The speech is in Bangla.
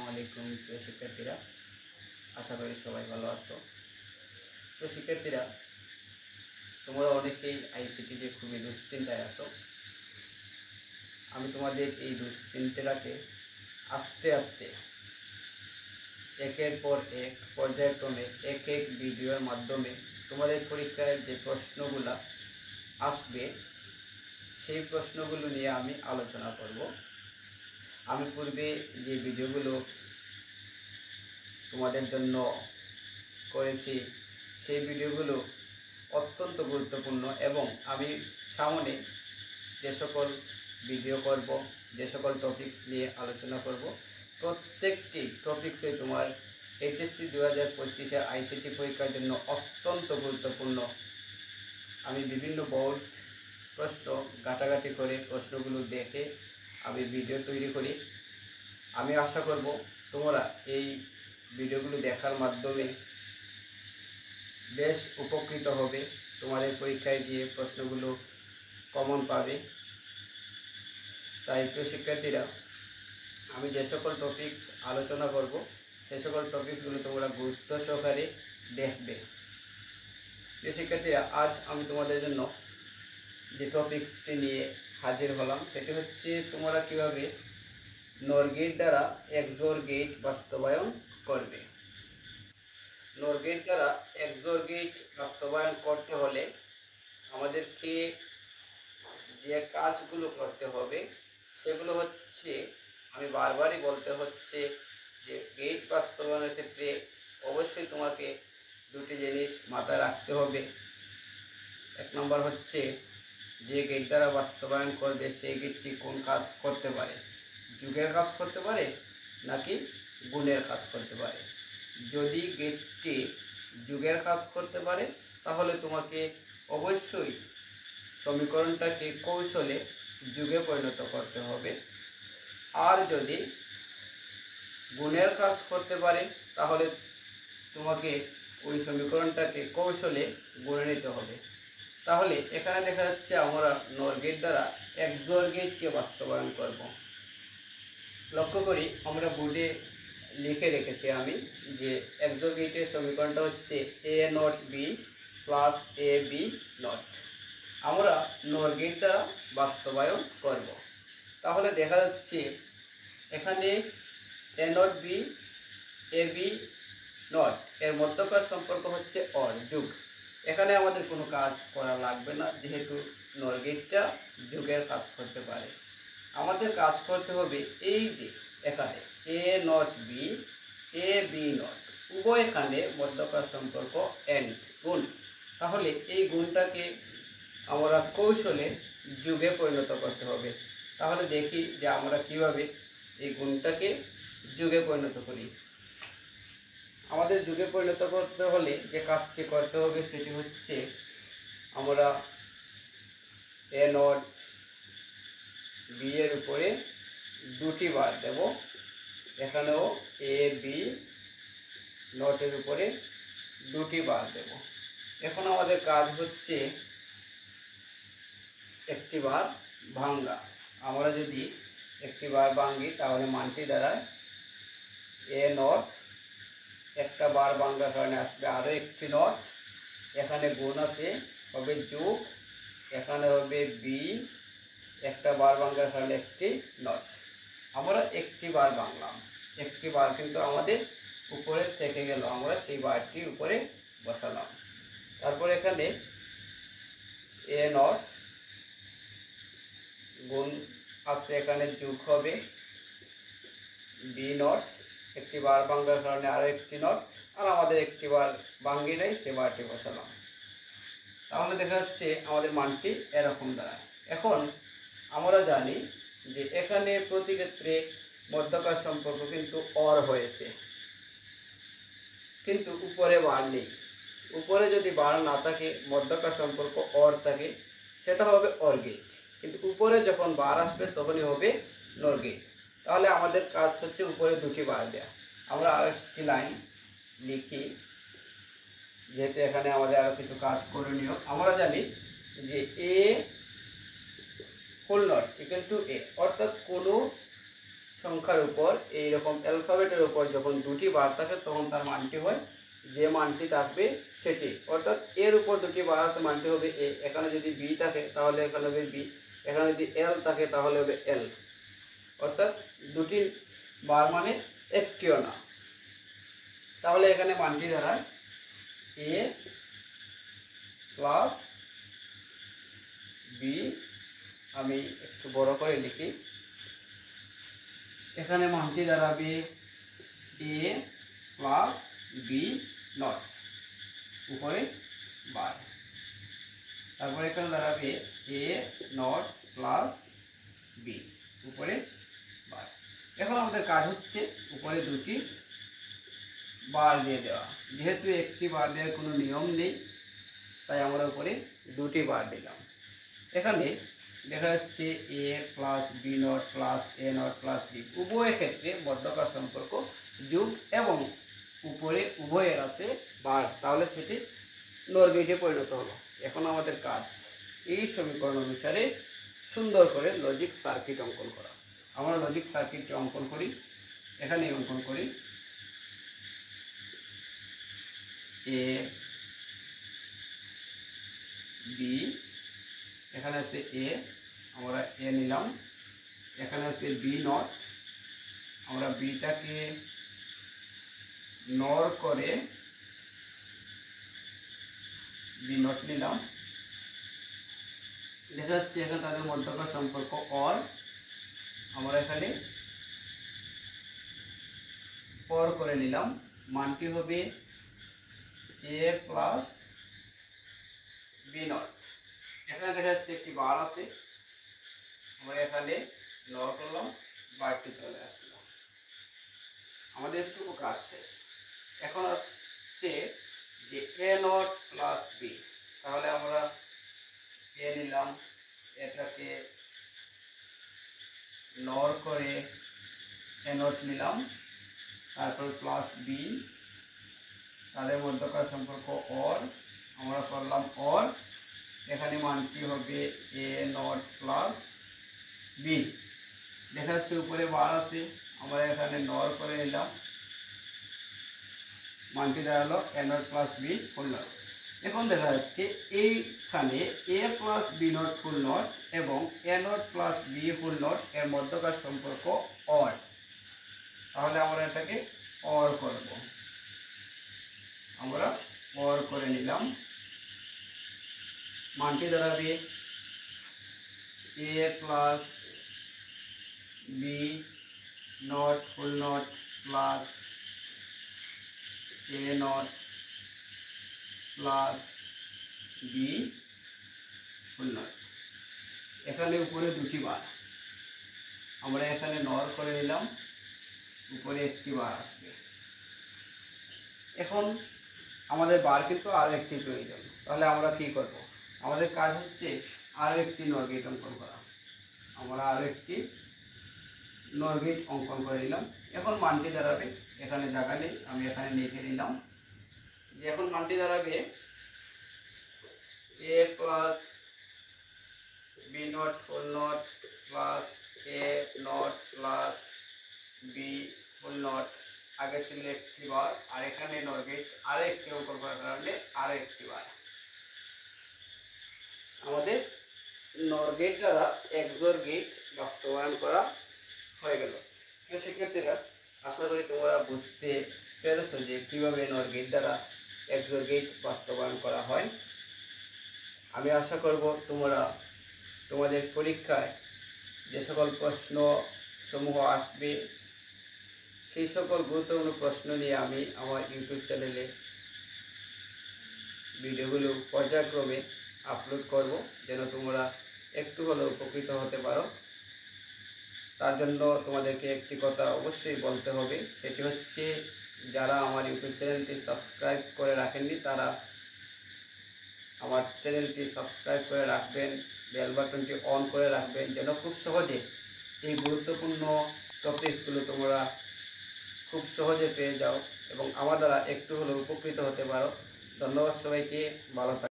আলাইকুম প্রিয় শিক্ষার্থীরা, আশা করি সবাই ভালো আছো। তো শিক্ষার্থীরা, তোমরা অনেকেই আইসিটি নিয়ে খুবই দুশ্চিন্তায় আছো। আমি তোমাদের এই দুশ্চিন্তাটাকে আস্তে আস্তে একের পর এক পর্যায়ক্রমে এক এক ভিডিওর মাধ্যমে তোমাদের পরীক্ষায় যে প্রশ্নগুলো আসবে সেই প্রশ্নগুলো নিয়ে আমি আলোচনা করব। আমি পূর্বে যে ভিডিওগুলো তোমাদের জন্য করেছি সেই ভিডিওগুলো অত্যন্ত গুরুত্বপূর্ণ এবং আমি সামনে যে সকল ভিডিও করব, যে সকল টপিকস নিয়ে আলোচনা করব, প্রত্যেকটি টপিক্সে তোমার এইচএসসি 2025-এর আইসিটি পরীক্ষার জন্য অত্যন্ত গুরুত্বপূর্ণ। আমি বিভিন্ন বোর্ড প্রশ্ন ঘাটাঘাটি করে প্রশ্নগুলো দেখে আমি ভিডিও তৈরি করি। আমি আশা করব তোমরা এই ভিডিওগুলো দেখার মাধ্যমে বেশ উপকৃত হবে, তোমাদের পরীক্ষায় গিয়ে প্রশ্নগুলো কমন পাবে। তাই প্রিয় শিক্ষার্থীরা, আমি যে সকল টপিকস আলোচনা করব সে সকল টপিকসগুলো তোমরা গুরুত্ব সহকারে দেখবে। প্রিয় শিক্ষার্থীরা, আজ আমি তোমাদের জন্য যে টপিকসটি নিয়ে হাজির হলাম সেটি হচ্ছে তোমরা কীভাবে নর গেট দ্বারা এক্সোর গেট বাস্তবায়ন করবে। নর গেট দ্বারা এক্সোর গেট বাস্তবায়ন করতে হলে আমাদেরকে যে কাজগুলো করতে হবে সেগুলো হচ্ছে, আমি বারবারই বলতে হচ্ছে যে গেট বাস্তবায়নের ক্ষেত্রে অবশ্যই তোমাকে দুটি জিনিস মাথায় রাখতে হবে। এক নম্বর হচ্ছে, যে গেট দ্বারা বাস্তবায়ন করবে সেই গেটটি কোন কাজ করতে পারে, যুগের কাজ করতে পারে নাকি গুণের কাজ করতে পারে। যদি গেটটি যুগের কাজ করতে পারে তাহলে তোমাকে অবশ্যই সমীকরণটাকে কৌশলে যুগে পরিণত করতে হবে। আর যদি গুণের কাজ করতে পারে তাহলে তোমাকে ওই সমীকরণটাকে কৌশলে গুণে নিতে হবে। তাহলে এখানে দেখা যাচ্ছে আমরা নর গেট দ্বারা এক্সোর গেটকে বাস্তবায়ন করব। লক্ষ্য করি আমরা বোর্ডে লিখে রেখেছি আমি যে এক্সোর গেটের সমীকরণটা হচ্ছে A not B plus A B not. আমরা নর গেট দ্বারা বাস্তবায়ন করব। তাহলে দেখা যাচ্ছে এখানে A not B A B not এর মধ্যকার সম্পর্ক হচ্ছে অর, যুগ। এখানে আমাদের কোনো কাজ করা লাগবে না, যেহেতু নর গেটটা যুগের কাজ করতে পারে। আমাদের কাজ করতে হবে এই যে এখানে A not B A B not উভয়খানে মধ্যকার সম্পর্ক এন্ড গুণ। তাহলে এই গুণটাকে আমরা কৌশলে যুগে পরিণত করতে হবে। তাহলে দেখি যে আমরা কিভাবে এই গুণটাকে যুগে পরিণত করি। আমাদের যুগে পরিণত করতে হলে যে কাজটি করতে হবে সেটি হচ্ছে, আমরা এ নট বি এর উপরে দুটি বার দেব, এখানেও এ বি নটের উপরে দুটি বার দেব। এখন আমাদের কাজ হচ্ছে একটি বার ভাঙ্গা। আমরা যদি একটি বার ভাঙ্গি তাহলে মানটি দাঁড়ায় এ নট, একটা বার ভাঙ্গার কারণে আসবে আরও একটি নট, এখানে গুণ আছে হবে যোগ, এখানে হবে বি, একটা বার ভাঙ্গার কারণে একটি নট। আমরা একটি বার ভাঙলাম, একটি বার কিন্তু আমাদের উপরে থেকে গেল, আমরা সেই বারটি উপরে বসালাম। তারপর এখানে এ নট গুণ আছে, এখানে যোগ হবে বি নট, একটি বার ভাঙ্গার কারণে আরও একটি নট, আর আমাদের একটি বার ভাঙ্গি নেই, সে বারটি বসালাম। তাহলে দেখা যাচ্ছে আমাদের মানটি এরকম দাঁড়ায়। এখন আমরা জানি যে এখানে প্রতি ক্ষেত্রে মধ্যকার সম্পর্ক কিন্তু অর হয়েছে, কিন্তু উপরে বার নেই। উপরে যদি বার না থাকে, মধ্যকার সম্পর্ক অর থাকে, সেটা হবে অর গেট। কিন্তু উপরে যখন বার আসবে তখনই হবে নর গেট। তাহলে আমাদের কাজ হচ্ছে উপরে দুটি বার দেয়া। আমরা আরেকটি লাইন লিখি, যেহেতু এখানে আমাদের আরও কিছু কাজ করণীয়। আমরা জানি যে এ হোল নট ইকুয়াল টু এ, অর্থাৎ কোনো সংখ্যার উপর এইরকম অ্যালফাবেটের উপর যখন দুটি বার থাকে তখন তার মানটি হয়, যে মানটি থাকবে সেটি। অর্থাৎ এর উপর দুটি বার আছে মানটি হবে এ, এখানে যদি বি থাকে তাহলে এখানে হবে বি, এখানে যদি এল থাকে তাহলে হবে এল। অর্থাৎ দুটি বার মানে একটিও না। তাহলে এখানে মানটি দাঁড়ায় এ প্লাস বি। আমি একটু বড় করে লিখি, এখানে মানটি দাঁড়াবে এ প্লাস বি নট, উপরে বার। তারপরে এখানে দাঁড়াবে এ নট প্লাস বি, উপরে বার। এখন আমাদের কাজ হচ্ছে উপরে দুটি বার দিয়ে দেওয়া। যেহেতু একটি বার দেওয়ার কোনো নিয়ম নেই, তাই আমরা উপরে দুটি বার দিলাম। এখানে দেখা যাচ্ছে A plus B not plus A not plus B, উভয় ক্ষেত্রে মধ্যকার সম্পর্ক যোগ এবং উপরে উভয়ের আছে বার, তাহলে সেটি নর গেটে পরিণত হলো। এখন আমাদের কাজ এই সমীকরণ অনুসারে সুন্দর করে লজিক সার্কিট অঙ্কন করা। আমরা লজিক সার্কিটটি অঙ্কন করি, এখানে অঙ্কন করি এ বি, এখানে আছে এ, আমরা এ নিলাম, এখানে আছে বি নট, আমরা বিটাকে নর করে বি নট নিলাম। দেখা যাচ্ছে এখানে তাদের মধ্যকার সম্পর্ক অর, আমরা এখানে অর করে নিলাম। মানটি হবে এ প্লাস বি নট। এখানে দেখা যাচ্ছে একটি বার আছে, আমরা এখানে নর করলাম, বারটি চলে আসলো। আমাদের এটুকু কাজ শেষ। এখন আসছে যে এ নট প্লাস বি, তাহলে আমরা এ নিলাম, এটাকে নর করে এ নট নিলাম, তারপর প্লাস বি, তাদের মধ্যকার সম্পর্ক অর, আমরা করলাম অর। এখানে মানটি হবে এ নট প্লাস বি। দেখা যাচ্ছে উপরে বার আছে, আমরা এখানে নর করে নিলাম, মানটি দাঁড়ালো A not plus B full not. এখন দেখা যাচ্ছে এইখানে A plus B not full not এবং A not plus B full not এর মধ্যকার সম্পর্ক অর, তাহলে আমরা এটাকে অর করব। আমরা অর করে নিলাম, মানটি দাঁড়াবে A plus B not full not plus A not plus B full not. এখানে উপরে দুটি বার, আমরা এখানে নর করে নিলাম, উপরে একটি বার আসবে। এখন আমাদের বার কিন্তু আরও একটি প্রয়োজন, তাহলে আমরা কি করব? আমাদের কাজ হচ্ছে আরও একটি নর গেট অঙ্কন করা। আমরা আরও একটি নর গেট অঙ্কন করে নিলাম। এখন মানটি দাঁড়াবে, এখানে জায়গা নেই, আমি এখানে লিখে নিলাম যে এখন মানটি দাঁড়াবে A plus B not full not plus A not plus B full not. আগে ছিল একটি বার, আর এখানে নর গেট আরো একটি অঙ্কন করার কারণে আরো একটি বার। আমাদের নর গেট দ্বারা এক্সর গেট বাস্তবায়ন করা হয়ে গেল। শিক্ষার্থীরা, আশা করি তোমরা বুঝতে পেরেছো যে কীভাবে নর গেট দ্বারা এক্সর গেট বাস্তবায়ন করা হয়। আমি আশা করব তোমরা তোমাদের পরীক্ষায় যে সকল প্রশ্ন সমূহ আসবে সেই সকল গুরুত্বপূর্ণ প্রশ্ন নিয়ে আমি আমার ইউটিউব চ্যানেলে ভিডিওগুলো পর্যায়ক্রমে আপলোড করব, যেন তোমরা একটু হলেও উপকৃত হতে পারো। তার জন্য তোমাদেরকে একটি কথা অবশ্যই বলতে হবে, সেটি হচ্ছে যারা আমার ইউটিউব চ্যানেলটি সাবস্ক্রাইব করে রাখেননি তারা আমার চ্যানেলটি সাবস্ক্রাইব করে রাখবেন, বেল বাটনটি অন করে রাখবেন, যেন খুব সহজে এই গুরুত্বপূর্ণ টপিকসগুলো তোমরা খুব সহজে পেয়ে যাও এবং আমার দ্বারা একটু হলেও উপকৃত হতে পারো। ধন্যবাদ সবাইকে, ভালো থাকবেন।